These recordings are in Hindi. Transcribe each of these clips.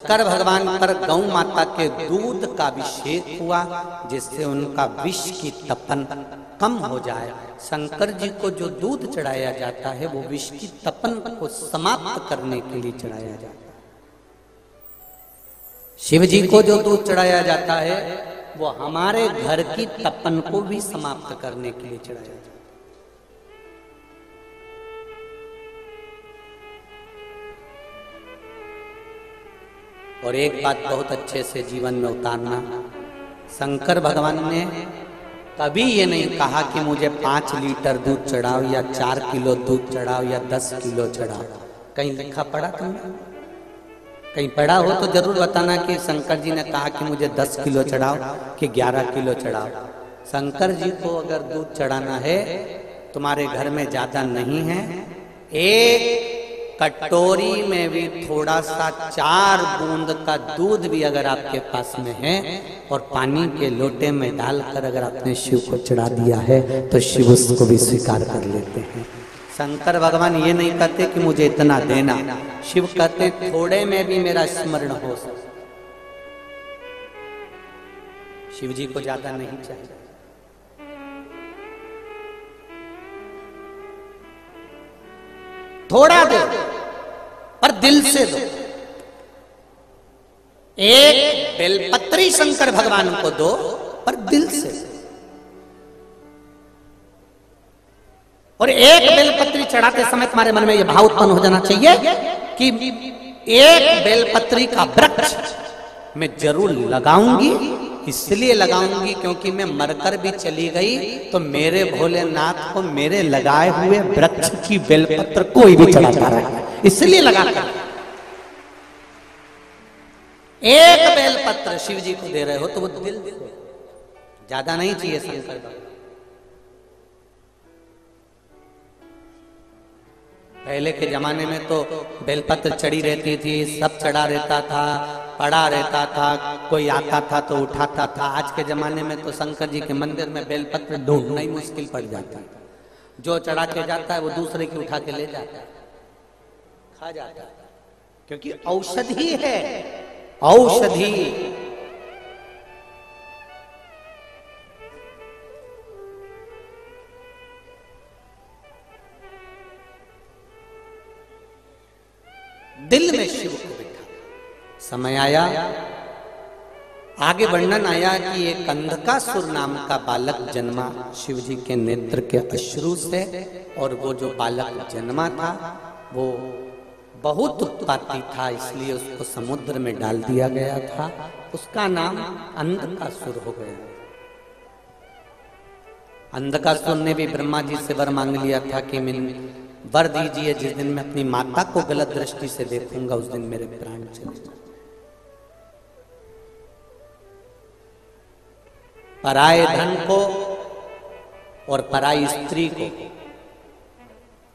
शंकर भगवान पर गौ माता के दूध का अभिषेक हुआ जिससे उनका विष की तपन कम हो जाए। शंकर जी को जो दूध चढ़ाया जाता है वो विष की तपन को समाप्त करने के लिए चढ़ाया जाता है। शिव जी को जो दूध चढ़ाया जाता है वो हमारे घर की तपन को भी समाप्त करने के लिए चढ़ाया जाता है। और एक बात बहुत अच्छे से जीवन में उतारना, शंकर भगवान ने कभी ये नहीं कहा कि मुझे 5 लीटर दूध चढ़ाओ या 4 किलो दूध चढ़ाओ या 10 किलो चढ़ाओ। कहीं लिखा पढ़ा तुमने? कहीं पढ़ा हो तो जरूर बताना कि शंकर जी ने कहा कि मुझे 10 किलो चढ़ाओ कि 11 किलो चढ़ाओ। शंकर जी को अगर दूध चढ़ाना है, तुम्हारे घर में ज्यादा नहीं है, एक कटोरी में भी थोड़ा सा 4 बूंद का दूध भी अगर आपके पास में है और पानी के लोटे में डालकर अगर आपने शिव को चढ़ा दिया है तो शिव उसको भी स्वीकार कर लेते हैं। शंकर भगवान ये नहीं कहते कि मुझे इतना देना, शिव कहते थोड़े में भी मेरा स्मरण हो सके। शिव जी को ज्यादा नहीं चाहिए, थोड़ा दो पर दिल से दो। एक बेलपत्री शंकर भगवान को दो पर दिल से। और एक बेलपत्री चढ़ाते समय तुम्हारे मन में यह भाव उत्पन्न हो जाना चाहिए कि एक बेलपत्री का वृक्ष मैं जरूर लगाऊंगी। इसलिए लगाऊंगी क्योंकि मैं मरकर भी चली गई तो मेरे भोलेनाथ को मेरे लगाए हुए वृक्ष की बेलपत्र कोई भी चढ़ाता रहे, इसलिए लगाता। एक बेलपत्र शिव जी को दे रहे हो तो वो दिल ज्यादा नहीं चाहिए। शंकर पहले के जमाने में तो बेलपत्र चढ़ी रहती थी, सब चढ़ा रहता था, पड़ा रहता था, कोई आता था तो उठाता था। आज के जमाने में तो शंकर जी के मंदिर में बेलपत्र ढूंढना ही मुश्किल पड़ जाता है। जो चढ़ा के जाता है वो दूसरे की उठा के ले जाता है, खा जाता है, क्योंकि औषधि है, औषधि। दिल में शिव को बिठा। समय आया, आगे वर्णन आया कि एक अंधकासुर नाम का बालक जन्मा शिव जी के नेत्र के अश्रु से। और वो जो बालक जन्मा था वो बहुत उत्पाती था, इसलिए उसको समुद्र में डाल दिया गया था। उसका नाम अंधकासुर हो गया। अंधकासुर ने भी ब्रह्मा जी से वर मांग लिया था कि वर दीजिए, जिस दिन मैं अपनी माता को गलत दृष्टि से देखूंगा उस दिन मेरे प्राण चले जाएं। पराये धन को और पराई स्त्री को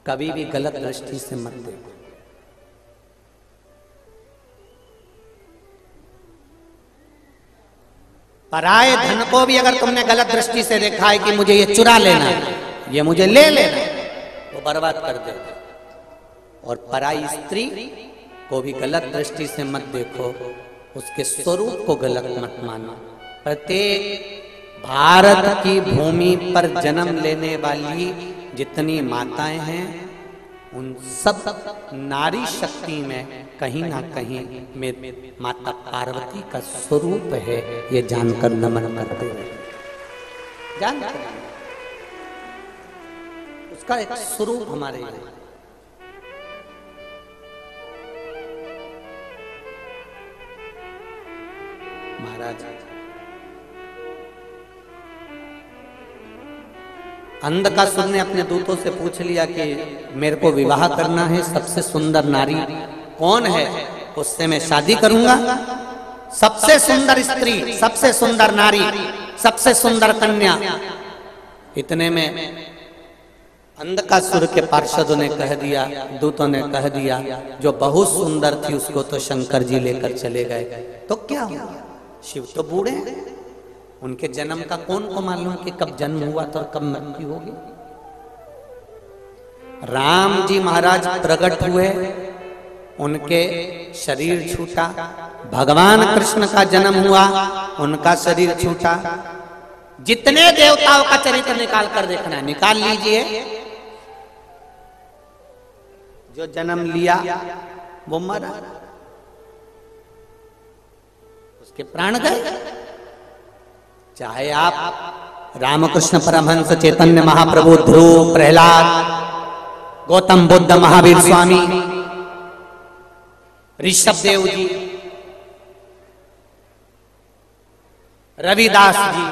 कभी भी गलत दृष्टि से मत देखो। पराये धन को भी अगर तुमने गलत दृष्टि से देखा है कि मुझे ये चुरा लेना है, ये मुझे ले लेना है, वो बर्बाद कर देगा। और पराई स्त्री को भी गलत दृष्टि से मत देखो, उसके स्वरूप को गलत मत मानो। प्रत्येक भारत की भूमि पर जन्म लेने वाली जितनी माताएं हैं उन सब नारी शक्ति में कहीं ना कहीं में माता पार्वती का स्वरूप है, ये जानकर नमन करते हैं। जानकर उसका एक स्वरूप हमारे यहाँ। महाराज अंधकासुर ने अपने दूतों से पूछ लिया कि मेरे को विवाह करना है, सबसे सुंदर नारी कौन है उससे मैं शादी करूंगा। सबसे सुंदर स्त्री, सबसे सुंदर नारी, सबसे सुंदर कन्या। इतने में अंधकासुर के पार्षदों ने कह दिया, दूतों ने कह दिया, जो बहुत सुंदर थी उसको तो शंकर जी लेकर चले गए, तो क्या हुआ? शिव तो बूढ़े हैं, उनके जन्म का कौन को मालूम कि कब जन्म हुआ था और कब मृत्यु होगी। राम जी महाराज प्रकट हुए उनके शरीर छूटा, भगवान कृष्ण का जन्म हुआ, उनका शरीर छूटा। जितने देवताओं का चरित्र निकाल कर देखना है, निकाल लीजिए। जो जन्म लिया वो मरा, उसके प्राण गए। चाहे आप रामकृष्ण परमहंस, चैतन्य महाप्रभु, ध्रुव, प्रहलाद, गौतम बुद्ध, महावीर स्वामी, ऋषभ देव जी, रविदास जी,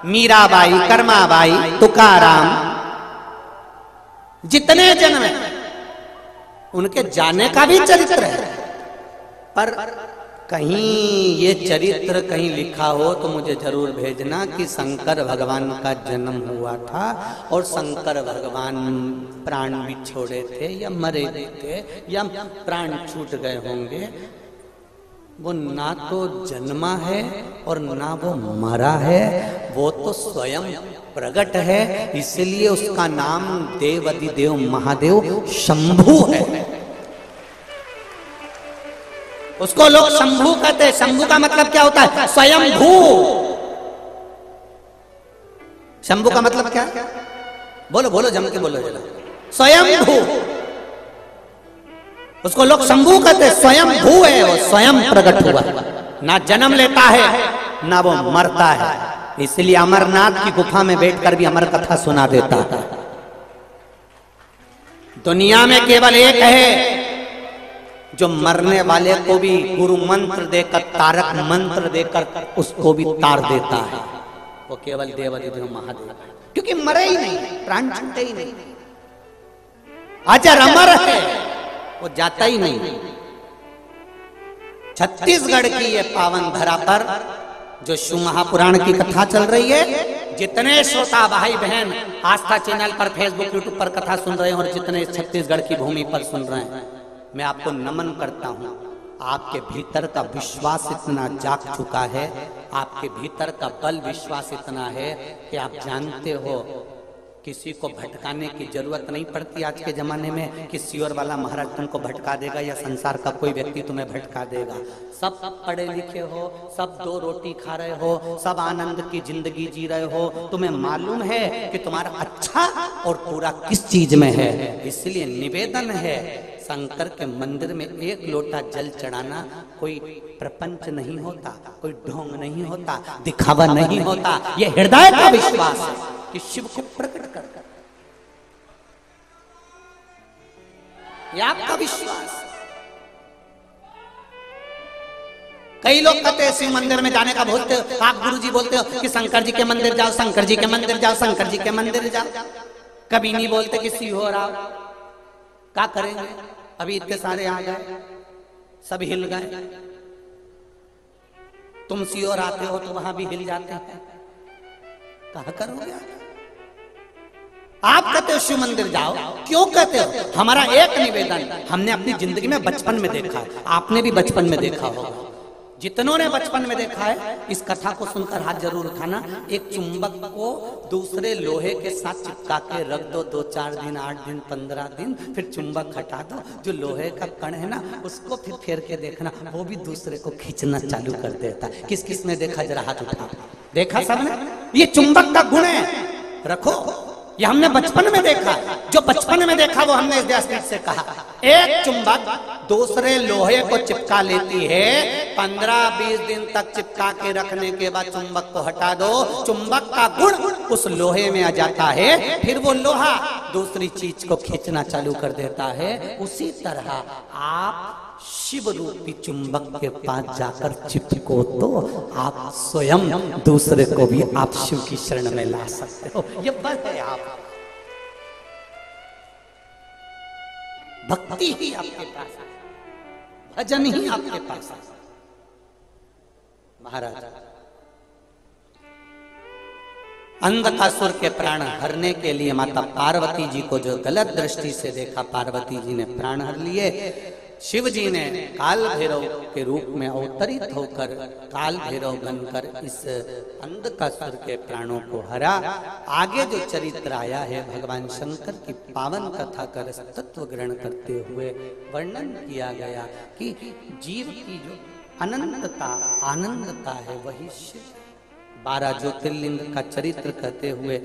मीराबाई, कर्माबाई, तुकाराम, जितने जन्म हैं उनके जाने का भी चरित्र है। पर कहीं ये चरित्र कहीं लिखा हो तो मुझे जरूर भेजना कि शंकर भगवान का जन्म हुआ था और शंकर भगवान प्राण भी छोड़े थे या मरे भी थे या प्राण छूट गए होंगे। वो ना तो जन्मा है और ना वो मरा है, वो तो स्वयं प्रकट है। इसलिए उसका नाम देवाधिदेव महादेव शंभू है। उसको लोग शंभू कहते हैं। शंभू का मतलब क्या होता है? स्वयंभू। शंभू का मतलब क्या? बोलो बोलो, जम के बोलो जरा। स्वयंभू। उसको लोग शंभू कहते हैं। स्वयंभू है, वो स्वयं प्रकट हुआ, ना जन्म लेता है ना वो मरता है। इसलिए अमरनाथ की गुफा में बैठकर भी अमर कथा सुना देता है। दुनिया में केवल एक है जो मरने वाले को भी गुरु मंत्र देकर, तारक मंत्र देकर उसको भी तार देता है। वो केवल देवाधिदेव महादेव है, क्योंकि मरे ही नहीं, प्राण छूटे ही नहीं, अजर अमर है, वो जाता ही नहीं। छत्तीसगढ़ की ये पावन धरा पर जो शिव महापुराण की कथा चल रही है, जितने श्रोता भाई बहन आस्था चैनल पर, फेसबुक, यूट्यूब पर कथा सुन रहे हैं और जितने छत्तीसगढ़ की भूमि पर सुन रहे हैं, मैं आपको नमन करता हूं। आपके भीतर का विश्वास इतना जाग चुका है, आपके भीतर का बल विश्वास इतना है कि आप जानते हो किसी को भटकाने की जरूरत नहीं पड़ती। आज के जमाने में कि सियोर वाला महाराज तुमको भटका देगा या संसार का कोई व्यक्ति तुम्हें भटका देगा। सब पढ़े लिखे हो, सब दो रोटी खा रहे हो, सब आनंद की जिंदगी जी रहे हो, तुम्हें मालूम है कि तुम्हारा अच्छा और पूरा किस चीज में है। इसलिए निवेदन है, शंकर के मंदिर में एक लोटा जल चढ़ाना कोई प्रपंच नहीं होता, कोई ढोंग नहीं होता, दिखावा नहीं होता। ये हृदय का विश्वास है कि शिव को प्रकट कर, ये आपका विश्वास। कई लोग कहते हैं शिव मंदिर में जाने का बोलते हो, आप गुरुजी बोलते हो कि शंकर जी के मंदिर जाओ, शंकर जी के मंदिर जाओ, शंकर जी के मंदिर जाओ। कभी नहीं बोलते कि शिव हो रहा। क्या करेंगे? अभी इतने सारे आ गए, सब हिल गए। तुम सियोर आते हो तो वहां भी हिल जाते हैं। कहा करोगे? आप कहते हो शिव मंदिर जाओ, क्यों कहते हो? हमारा एक निवेदन, हमने अपनी जिंदगी में बचपन में देखा है, आपने भी बचपन में देखा होगा। जितनों ने बचपन में देखा है इस कथा को सुनकर हाथ जरूर उठाना। एक चुंबक को दूसरे लोहे के साथ चिपका के रख दो, 2-4 दिन, 8 दिन, 15 दिन, फिर चुंबक हटा दो। जो लोहे का कण है ना, उसको फिर फेर के देखना, वो भी दूसरे को खींचना चालू कर देता है। किस किस ने देखा? जरा हाथ उठा। देखा सबने? ये चुंबक का गुण है, रखो। ये हमने बचपन में देखा। जो बचपन में देखा वो हमने इस देश से कहा। एक चुंबक दूसरे लोहे को चिपका लेती है, 15-20 दिन तक चिपका के रखने के बाद चुंबक को हटा दो, चुंबक का गुण उस लोहे में आ जाता है, फिर वो लोहा दूसरी चीज को खींचना चालू कर देता है। उसी तरह आप शिव रूपी चुंबक के पास जाकर चिपको तो आप स्वयं दूसरे को भी आप शिव की शरण में ला सकते हो। ये बल है आप। भक्ति ही आपके पास है, भजन ही आपके पास है। महाराज अंधकासुर के प्राण हरने के लिए माता पार्वती जी को जो गलत दृष्टि से देखा, पार्वती जी ने प्राण हर लिए। शिव जी ने काल भैरव के रूप में अवतरित होकर काल भैरव बनकर इस अंधकासुर के प्राणों को हरा। आगे जो चरित्र आया है भगवान शंकर की पावन कथा का रस तत्व ग्रहण करते हुए वर्णन किया गया कि जीव की जो अनंतता आनंदता है वही शिव। 12 ज्योतिर्लिंग का चरित्र कहते हुए